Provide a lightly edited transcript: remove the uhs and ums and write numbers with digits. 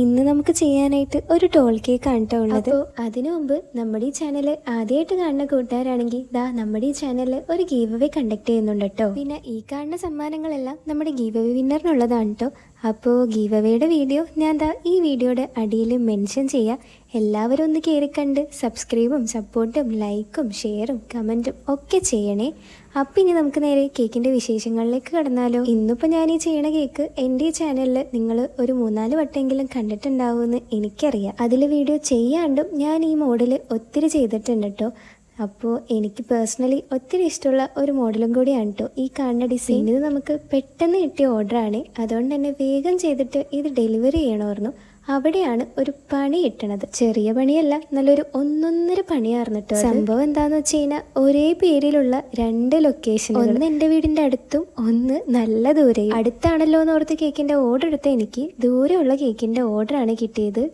ഇന്ന് നമുക്ക് ചെയ്യാനായിട്ട് ഒരു ടോൾ കേക്കാണ് കേട്ടോ ഉള്ളത്. അപ്പോൾ അതിനു മുമ്പ് നമ്മുടെ ഈ ചാനൽ ആദ്യമായിട്ട് കാണുന്ന കൂട്ടുകാരാണെങ്കിൽ നമ്മുടെ ഈ ചാനലിൽ ഒരു ഗീവ് അവേ കണ്ടക്ട് ചെയ്യുന്നുണ്ട് കേട്ടോ. പിന്നെ ഈ കാണുന്ന സമ്മാനങ്ങളെല്ലാം നമ്മുടെ ഗീവ് അവേ വിന്നറിനുള്ളതാണ് കേട്ടോ. അപ്പോൾ ഗീവ് അവേയുടെ വീഡിയോ ഞാൻ ഈ വീഡിയോയുടെ അടിയിൽ മെൻഷൻ ചെയ്യാം. എല്ലാവരും ഒന്ന് കയറിക്കണ്ട് സബ്സ്ക്രൈബും സപ്പോർട്ടും ലൈക്കും ഷെയറും കമൻറ്റും ഒക്കെ ചെയ്യണേ. അപ്പം ഇനി നമുക്ക് നേരെ കേക്കിൻ്റെ വിശേഷങ്ങളിലേക്ക് കടന്നാലോ. ഇന്നിപ്പോൾ ഞാൻ ഈ ചെയ്യണ കേക്ക് എൻ്റെ ഈ ചാനലിൽ നിങ്ങൾ ഒരു 3-4 വട്ടമെങ്കിലും കണ്ടിട്ടുണ്ടാവുമെന്ന് എനിക്കറിയാം. അതിൽ വീഡിയോ ചെയ്യാണ്ടും ഞാൻ ഈ മോഡൽ ഒത്തിരി ചെയ്തിട്ടുണ്ട് കേട്ടോ. അപ്പോൾ എനിക്ക് പേഴ്സണലി ഒത്തിരി ഇഷ്ടമുള്ള ഒരു മോഡലും കൂടിയാണ് കേട്ടോ ഈ കാണുന്ന ഡിസൈൻ. ഇത് നമുക്ക് പെട്ടെന്ന് കിട്ടിയ ഓർഡറാണ്, അതുകൊണ്ട് തന്നെ വേഗം ചെയ്തിട്ട് ഇത് ഡെലിവറി ചെയ്യണമായിരുന്നു. അവിടെയാണ് ഒരു പണി കിട്ടണത്. ചെറിയ പണിയല്ല, നല്ലൊരു 1.5 പണിയായിരുന്നു കേട്ടോ. സംഭവം എന്താന്ന് വെച്ച് കഴിഞ്ഞാൽ ഒരേ പേരിലുള്ള 2 ലൊക്കേഷൻ, ഒന്ന് എൻ്റെ വീടിൻ്റെ അടുത്തും ഒന്ന് നല്ല ദൂരെയും. അടുത്താണല്ലോ എന്ന് ഓർത്ത് കേക്കിൻ്റെ ഓർഡർ എടുത്ത എനിക്ക് ദൂരെയുള്ള കേക്കിൻ്റെ ഓർഡറാണ് കിട്ടിയത്.